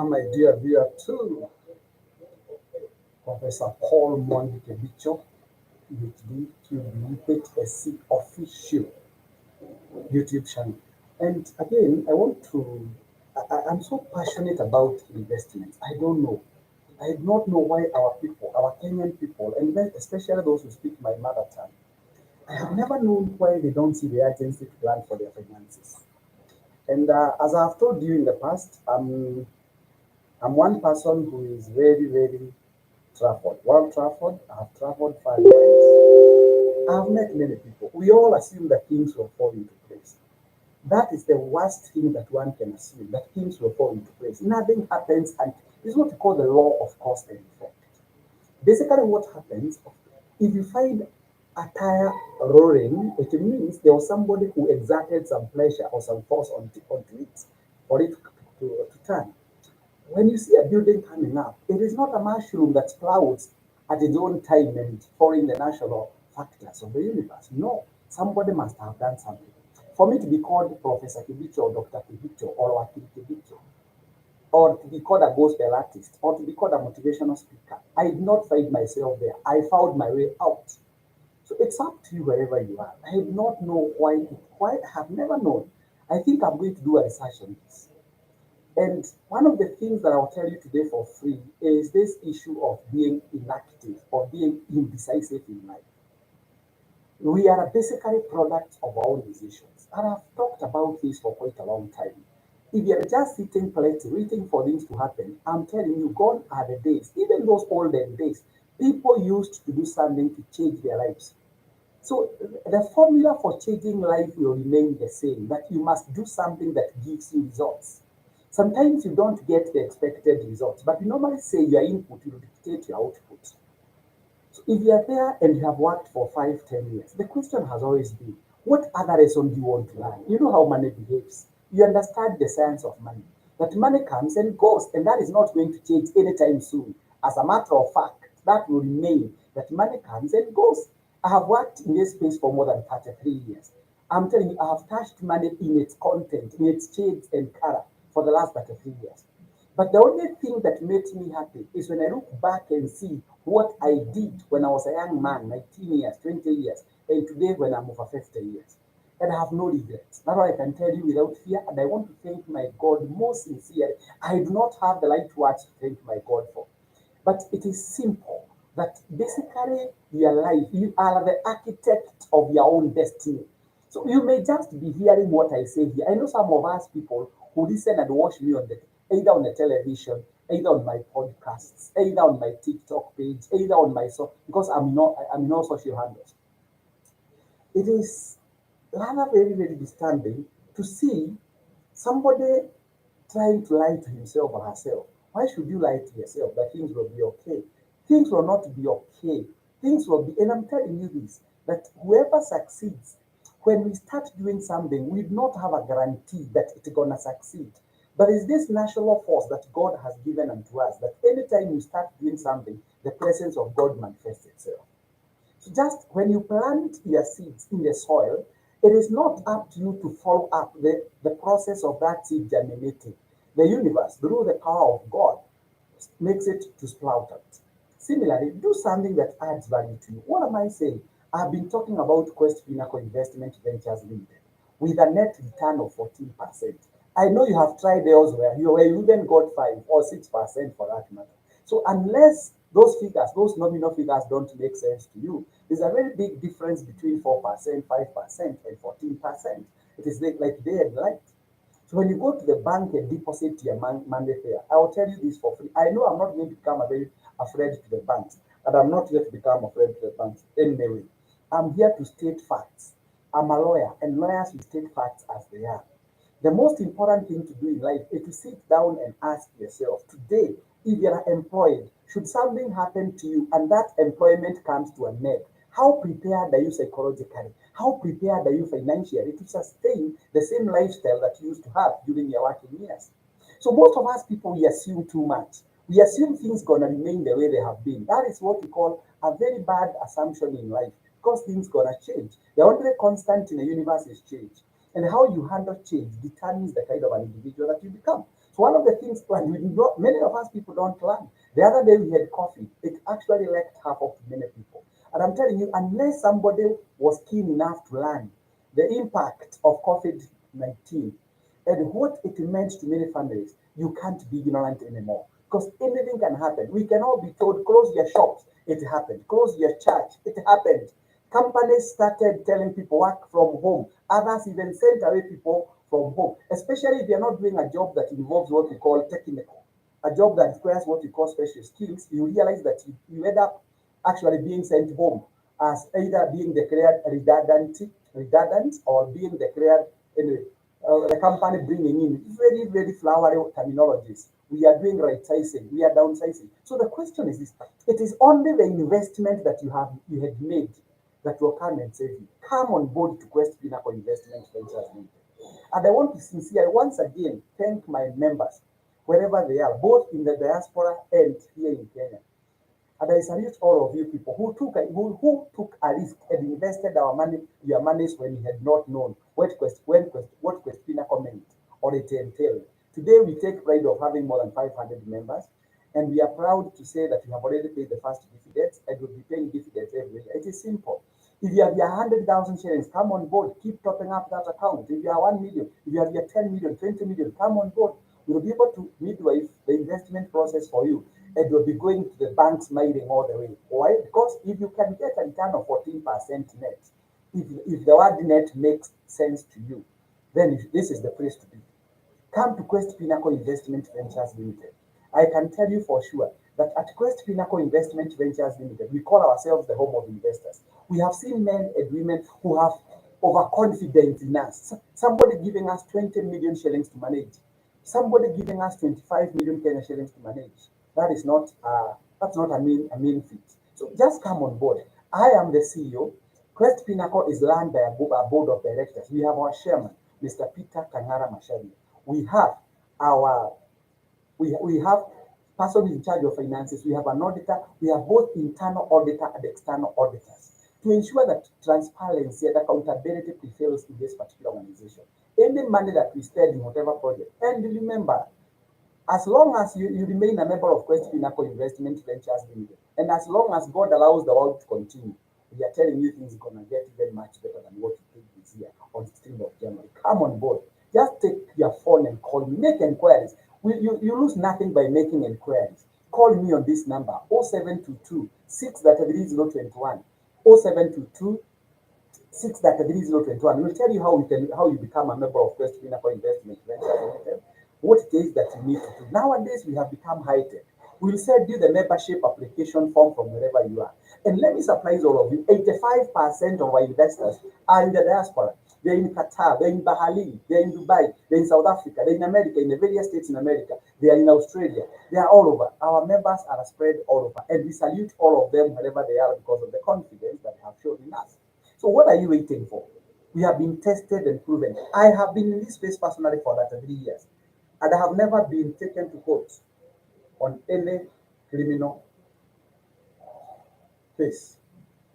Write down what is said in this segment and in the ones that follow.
welcome, my dear viewer, to Professor Paul Mwandike Bicho, PhD, QB, HSC official YouTube channel. And again, I'm so passionate about investment. I don't know. I do not know why our people, our Kenyan people, and especially those who speak my mother tongue, I have never known why they don't see the urgency to plan for their finances. And as I've told you in the past, I'm one person who is very, very traveled. Well traveled. I've traveled far miles. I've met many people. We all assume that things will fall into place. That is the worst thing that one can assume, that things will fall into place. Nothing happens, and it's what we call the law of cause and effect. Basically, what happens if you find a tire roaring, it means there was somebody who exerted some pressure or some force onto it for it to turn. When you see a building coming up, it is not a mushroom that sprouts at its own time and following the natural factors of the universe. No, somebody must have done something. For me to be called Professor Kibicho or Dr. Kibicho or Wakil Kibicho, or to be called a gospel artist, or to be called a motivational speaker, I did not find myself there. I found my way out. So it's up to you wherever you are. I do not know why I have never known. I think I'm going to do a research on this. And one of the things that I'll tell you today for free is this issue of being inactive or being indecisive in life. We are basically products of our own decisions. And I've talked about this for quite a long time. If you're just sitting plenty, waiting for things to happen, I'm telling you, gone are the days, even those olden days, people used to do something to change their lives. So the formula for changing life will remain the same, that you must do something that gives you results. Sometimes you don't get the expected results, but we normally say your input will dictate your output. So if you are there and you have worked for 5, 10 years, the question has always been, what other lesson do you want to learn? You know how money behaves. You understand the science of money. That money comes and goes, and that is not going to change anytime soon. As a matter of fact, that will remain. That money comes and goes. I have worked in this space for more than 33 years. I'm telling you, I have touched money in its content, in its shades and color for the last 33 years. But the only thing that makes me happy is when I look back and see what I did when I was a young man, 19 years, 20 years, and today when I'm over 50 years. And I have no regrets. That's why I can tell you without fear, and I want to thank my God most sincerely. I do not have the right words to thank my God for. But it is simple that basically your life, you are the architect of your own destiny. So you may just be hearing what I say here. I know some of us people who listen and watch me on either on the television, either on my podcasts, either on my TikTok page, either on my because I'm in all social handles. It is rather very, very disturbing to see somebody trying to lie to himself or herself. Why should you lie to yourself that things will be okay? Things will not be okay. Things will be, and I'm telling you this, that whoever succeeds, when we start doing something, we do not have a guarantee that it's gonna succeed. But it's this natural force that God has given unto us that anytime you start doing something, the presence of God manifests itself. So just when you plant your seeds in the soil, it is not up to you to follow up the process of that seed germinating. The universe, through the power of God, makes it to sprout out. Similarly, do something that adds value to you. What am I saying? I've been talking about Quest Pinnacle Investment Ventures Limited with a net return of 14%. I know you have tried elsewhere. You even got 5 or 6% for that matter. So unless those figures, those nominal figures don't make sense to you, there's a very big difference between 4%, 5%, and 14%. It is like day and night. So when you go to the bank and deposit your money there, I will tell you this for free. I know I'm not going to become a very afraid to the banks, but I'm not here to become afraid to the banks anyway. I'm here to state facts. I'm a lawyer, and lawyers will state facts as they are. The most important thing to do in life is to sit down and ask yourself today, if you are employed, should something happen to you and that employment comes to an end, how prepared are you psychologically? How prepared are you financially to sustain the same lifestyle that you used to have during your working years? So most of us people, we assume too much. We assume things gonna remain the way they have been. That is what we call a very bad assumption in life because things gonna change. The only constant in the universe is change. And how you handle change determines the kind of an individual that you become. So one of the things things planned. Many of us people don't plan. The other day we had coffee. It actually left half of many people. And I'm telling you, unless somebody was keen enough to learn the impact of COVID-19 and what it meant to many families, you can't be ignorant anymore. Because anything can happen. We can all be told, close your shops. It happened. Close your church. It happened. Companies started telling people work from home. Others even sent away people from home, especially if you're not doing a job that involves what we call technical, a job that requires what we call special skills. You realize that you end up actually being sent home as either being declared redundant or being declared anyway. The company bringing in very, very flowery terminologies. We are doing right sizing, we are downsizing. So the question is this: it is only the investment that you had made that will come and save you. Come on board to Quest Pinnacle Investment Ventures Limited. And I want to sincerely once again thank my members wherever they are, both in the diaspora and here in Kenya. And I salute all of you people who took a risk and invested your monies when you had not known what Quest Pinnacle meant or it entailed. Today we take pride of having more than 500 members, and we are proud to say that we have already paid the first dividends and will be paying dividends every year. It is simple. If you have your 100,000 shillings, come on board, keep topping up that account. If you have 1 million, if you have your 10 million, 20 million, come on board. We'll be able to midwife the investment process for you, and you'll be going to the bank smiling all the way. Why? Because if you can get a return of 14% net, if the word net makes sense to you, then this is the place to be. Come to Quest Pinnacle Investment Ventures Limited. I can tell you for sure that at Quest Pinnacle Investment Ventures Limited, we call ourselves the home of investors. We have seen men and women who have overconfidence in us. Somebody giving us 20 million shillings to manage. Somebody giving us 25 million Kenya shillings to manage. That is not a mean feat. So just come on board. I am the CEO. Quest Pinnacle is run by a board of directors. We have our chairman, Mr. Peter Kangara Mashari. We have our we have person in charge of finances. We have an auditor. We have both internal auditor and external auditors to ensure that transparency and accountability prevails in this particular organization. Any money that we spend in whatever project, and remember, as long as you remain a member of Quest Pinnacle Investment Ventures Limited, and as long as God allows the world to continue, we are telling you things are going to get even much better than what you paid this year on the 16th of January. Come on board. Just take your phone and call me. Make inquiries. You lose nothing by making inquiries. Call me on this number 0722 63021 0722 63021. We'll tell you how you become a member of Quest Pinnacle Investment Ventures Limited, what it is that you need to do. Nowadays we have become high tech. We'll send you the membership application form from wherever you are. And let me surprise all of you. 85% of our investors are in the diaspora. They're in Qatar, they're in Bahrain, they're in Dubai, they're in South Africa, they're in America, in the various states in America, they are in Australia, they are all over. Our members are spread all over, and we salute all of them wherever they are because of the confidence that they have shown in us. So what are you waiting for? We have been tested and proven. I have been in this space personally for 3 years, and I have never been taken to court on any criminal case.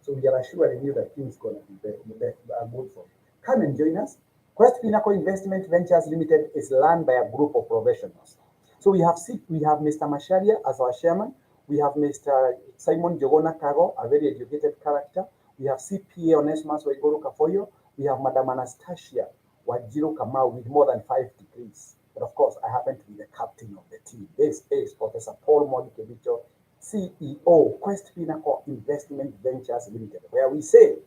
So we are assuring you that things are going to be good for you. Come and join us. Quest Pinnacle Investment Ventures Limited is run by a group of professionals. So we have Mr. Masharia as our chairman. We have Mr. Simon Jogona Kago, a very educated character. We have CPA Onesimus Waiguru Kafoyo. We have Madam Anastasia Wajiro Kamau with more than 5 degrees. But of course, I happen to be the captain of the team. This is Professor Paul Modikebicho, CEO, Quest Pinnacle Investment Ventures Limited, where we say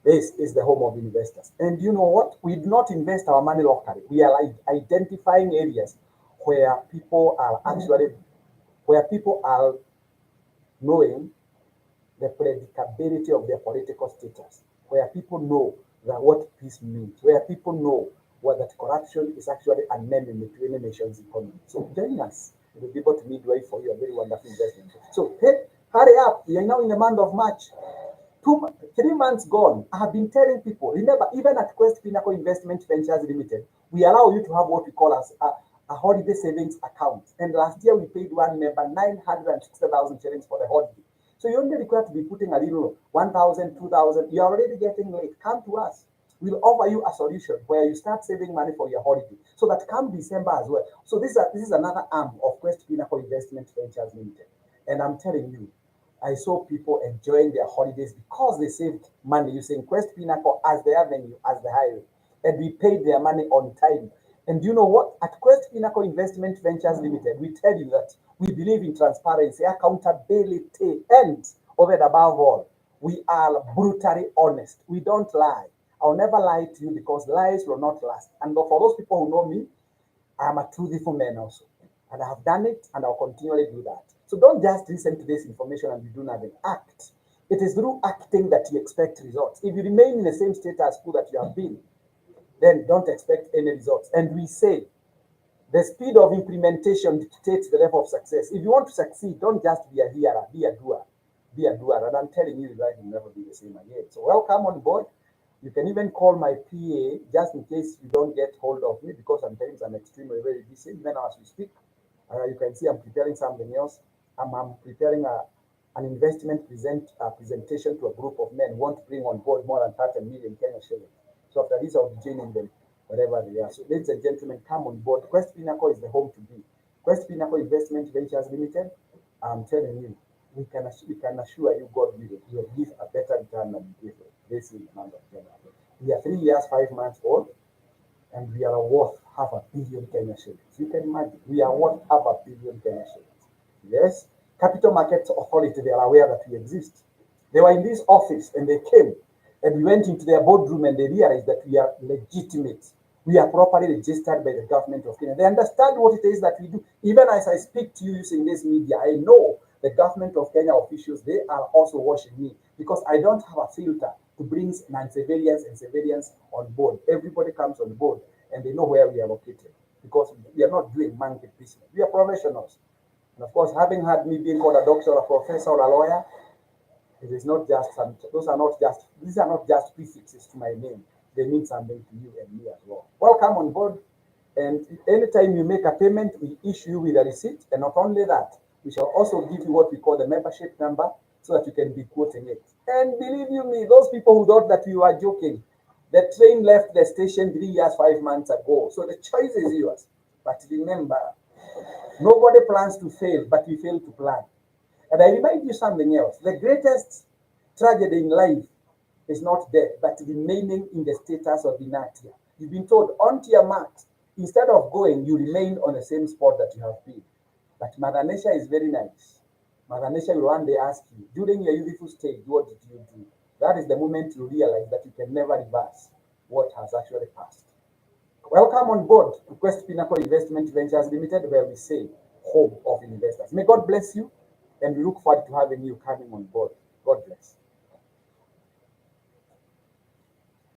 this is the home of investors. And you know what? We do not invest our money locally. We are like identifying areas where people are knowing the predictability of their political status, where people know that what peace means, where people know what that corruption is actually an enemy to any nation's economy. So join us. We'll be able to midwife for you a very wonderful investment. So hey, hurry up. We are now in the month of March. 3 months gone. I have been telling people, remember, even at Quest Pinnacle Investment Ventures Limited, we allow you to have what we call as a holiday savings account. And last year we paid one member 960,000 shillings for the holiday. So you only require to be putting a little 1,000, 2,000. You're already getting late. Come to us. We'll offer you a solution where you start saving money for your holiday so that come December as well. So this is another arm of Quest Pinnacle Investment Ventures Limited. And I'm telling you, I saw people enjoying their holidays because they saved money using Quest Pinnacle as the avenue, as the highway. And we paid their money on time. And you know what? At Quest Pinnacle Investment Ventures Limited, we tell you that we believe in transparency, accountability, and over and above all, we are brutally honest. We don't lie. I'll never lie to you because lies will not last. And for those people who know me, I am a truthful man also. And I have done it and I'll continually do that. So don't just listen to this information and you do nothing. Act. It is through acting that you expect results. If you remain in the same state as school that you have been, then don't expect any results. And we say the speed of implementation dictates the level of success. If you want to succeed, don't just be a hearer, be a doer. Be a doer. And I'm telling you, life will never be the same again. So welcome on board. You can even call my PA just in case you don't get hold of me because sometimes I'm extremely very busy, even as we speak. You can see I'm preparing something else. I'm preparing an investment presentation to a group of men who want to bring on board more than 30 million Kenya shillings. So after this, I'll be joining them wherever they are. So ladies and gentlemen, come on board. Quest Pinnacle is the home to be. Quest Pinnacle Investment Ventures Limited, I'm telling you, we can assure you God will give a better return than you gave this amount of January. We are 3 years, 5 months old, and we are worth half a billion Kenya shillings. You can imagine, we are worth half a billion Kenya shillings. Yes, Capital Markets Authority, they are aware that we exist. They were in this office and they came and we went into their boardroom and they realized that we are legitimate. We are properly registered by the government of Kenya. They understand what it is that we do. Even as I speak to you using this media, I know the government of Kenya officials, they are also watching me because I don't have a filter to bring non-civilians and civilians on board. Everybody comes on board and they know where we are located because we are not doing monkey business. We are professionals. And of course, having had me being called a doctor, a professor, or a lawyer, it is not just some, these are not just prefixes to my name. They mean something to you and me as well. Welcome on board. And anytime you make a payment, we issue you with a receipt. And not only that, we shall also give you what we call the membership number so that you can be quoting it. And believe you me, those people who thought that we were joking, the train left the station 3 years, 5 months ago. So the choice is yours. But remember, nobody plans to fail, but we fail to plan. And I remind you something else. The greatest tragedy in life is not death, but remaining in the status of inertia. You've been told, onto your marks. Instead of going, you remain on the same spot that you have been. But Mother Nature is very nice. Mother Nature will one day ask you, during your youthful stage, what did you do? That is the moment you realize that you can never reverse what has actually passed. Welcome on board to Quest Pinnacle Investment Ventures Limited, where we say home of investors. May God bless you, and we look forward to having you coming on board. God bless.